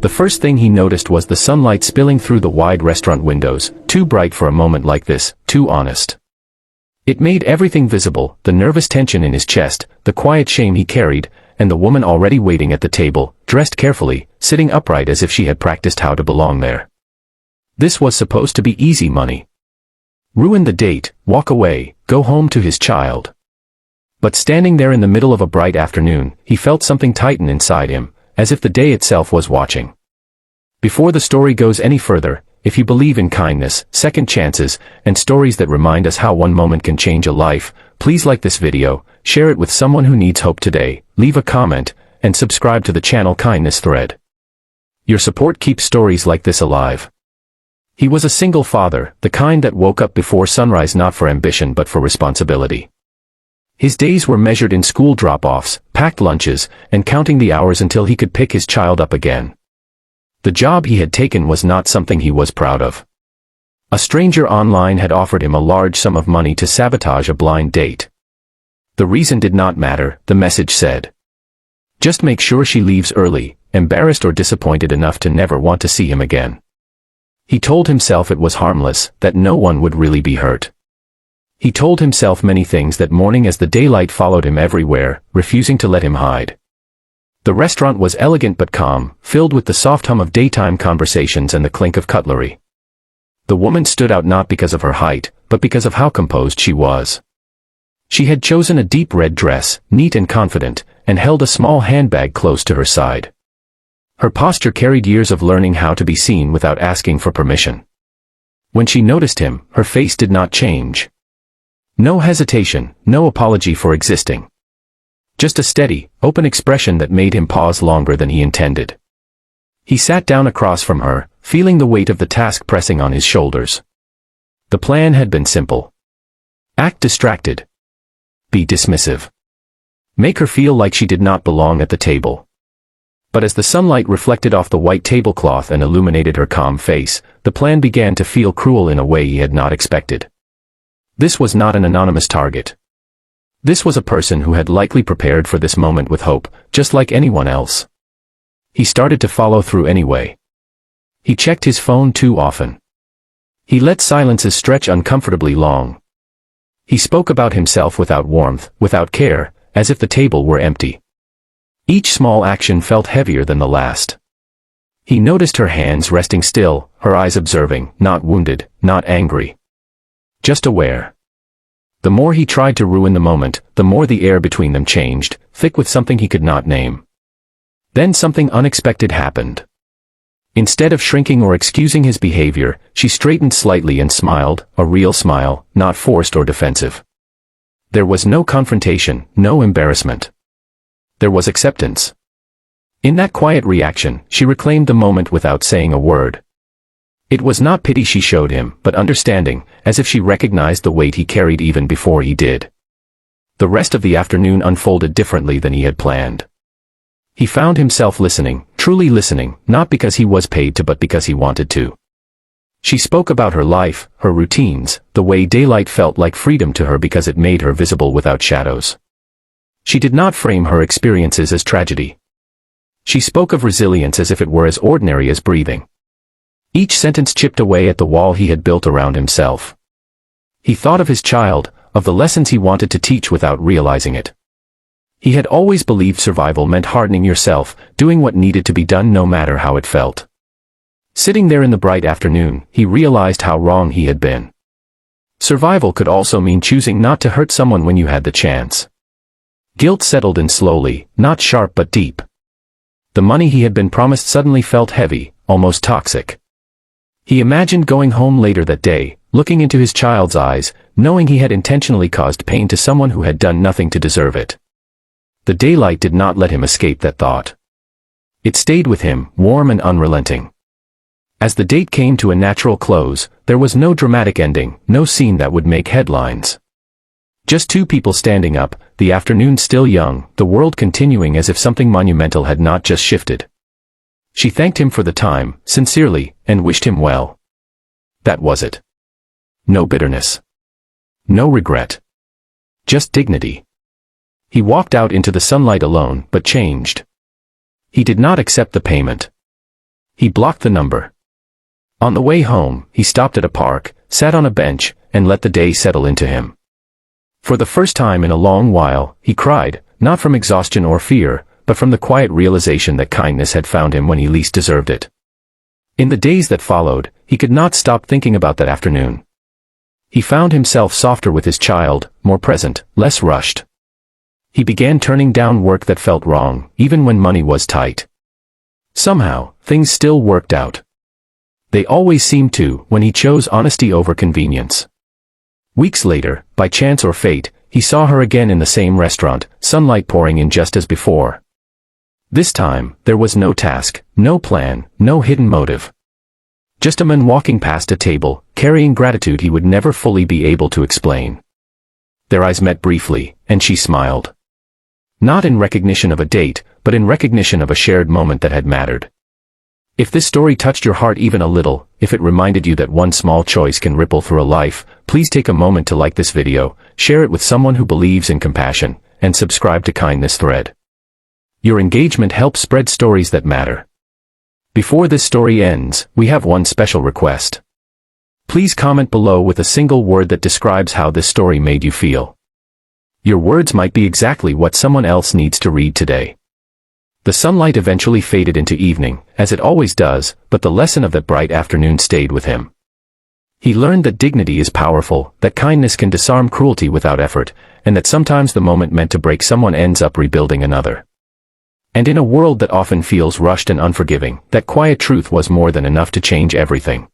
The first thing he noticed was the sunlight spilling through the wide restaurant windows, too bright for a moment like this, too honest. It made everything visible, the nervous tension in his chest, the quiet shame he carried, and the woman already waiting at the table, dressed carefully, sitting upright as if she had practiced how to belong there. This was supposed to be easy money. Ruin the date, walk away, go home to his child. But standing there in the middle of a bright afternoon, he felt something tighten inside him, as if the day itself was watching. Before the story goes any further, if you believe in kindness, second chances, and stories that remind us how one moment can change a life, please like this video, share it with someone who needs hope today, leave a comment, and subscribe to the channel Kindness Thread. Your support keeps stories like this alive. He was a single father, the kind that woke up before sunrise not for ambition but for responsibility. His days were measured in school drop-offs, packed lunches, and counting the hours until he could pick his child up again. The job he had taken was not something he was proud of. A stranger online had offered him a large sum of money to sabotage a blind date. The reason did not matter, the message said. Just make sure she leaves early, embarrassed or disappointed enough to never want to see him again. He told himself it was harmless, that no one would really be hurt. He told himself many things that morning as the daylight followed him everywhere, refusing to let him hide. The restaurant was elegant but calm, filled with the soft hum of daytime conversations and the clink of cutlery. The woman stood out not because of her height, but because of how composed she was. She had chosen a deep red dress, neat and confident, and held a small handbag close to her side. Her posture carried years of learning how to be seen without asking for permission. When she noticed him, her face did not change. No hesitation, no apology for existing. Just a steady, open expression that made him pause longer than he intended. He sat down across from her, feeling the weight of the task pressing on his shoulders. The plan had been simple. Act distracted. Be dismissive. Make her feel like she did not belong at the table. But as the sunlight reflected off the white tablecloth and illuminated her calm face, the plan began to feel cruel in a way he had not expected. This was not an anonymous target. This was a person who had likely prepared for this moment with hope, just like anyone else. He started to follow through anyway. He checked his phone too often. He let silences stretch uncomfortably long. He spoke about himself without warmth, without care, as if the table were empty. Each small action felt heavier than the last. He noticed her hands resting still, her eyes observing, not wounded, not angry. Just aware. The more he tried to ruin the moment, the more the air between them changed, thick with something he could not name. Then something unexpected happened. Instead of shrinking or excusing his behavior, she straightened slightly and smiled, a real smile, not forced or defensive. There was no confrontation, no embarrassment. There was acceptance. In that quiet reaction, she reclaimed the moment without saying a word. It was not pity she showed him, but understanding, as if she recognized the weight he carried even before he did. The rest of the afternoon unfolded differently than he had planned. He found himself listening, truly listening, not because he was paid to but because he wanted to. She spoke about her life, her routines, the way daylight felt like freedom to her because it made her visible without shadows. She did not frame her experiences as tragedy. She spoke of resilience as if it were as ordinary as breathing. Each sentence chipped away at the wall he had built around himself. He thought of his child, of the lessons he wanted to teach without realizing it. He had always believed survival meant hardening yourself, doing what needed to be done no matter how it felt. Sitting there in the bright afternoon, he realized how wrong he had been. Survival could also mean choosing not to hurt someone when you had the chance. Guilt settled in slowly, not sharp but deep. The money he had been promised suddenly felt heavy, almost toxic. He imagined going home later that day, looking into his child's eyes, knowing he had intentionally caused pain to someone who had done nothing to deserve it. The daylight did not let him escape that thought. It stayed with him, warm and unrelenting. As the date came to a natural close, there was no dramatic ending, no scene that would make headlines. Just two people standing up, the afternoon still young, the world continuing as if something monumental had not just shifted. She thanked him for the time, sincerely, and wished him well. That was it. No bitterness. No regret. Just dignity. He walked out into the sunlight alone, but changed. He did not accept the payment. He blocked the number. On the way home, he stopped at a park, sat on a bench, and let the day settle into him. For the first time in a long while, he cried, not from exhaustion or fear, but from the quiet realization that kindness had found him when he least deserved it. In the days that followed, he could not stop thinking about that afternoon. He found himself softer with his child, more present, less rushed. He began turning down work that felt wrong, even when money was tight. Somehow, things still worked out. They always seemed to, when he chose honesty over convenience. Weeks later, by chance or fate, he saw her again in the same restaurant, sunlight pouring in just as before. This time, there was no task, no plan, no hidden motive. Just a man walking past a table, carrying gratitude he would never fully be able to explain. Their eyes met briefly, and she smiled. Not in recognition of a date, but in recognition of a shared moment that had mattered. If this story touched your heart even a little, if it reminded you that one small choice can ripple through a life, please take a moment to like this video, share it with someone who believes in compassion, and subscribe to Kindness Thread. Your engagement helps spread stories that matter. Before this story ends, we have one special request. Please comment below with a single word that describes how this story made you feel. Your words might be exactly what someone else needs to read today. The sunlight eventually faded into evening, as it always does, but the lesson of that bright afternoon stayed with him. He learned that dignity is powerful, that kindness can disarm cruelty without effort, and that sometimes the moment meant to break someone ends up rebuilding another. And in a world that often feels rushed and unforgiving, that quiet truth was more than enough to change everything.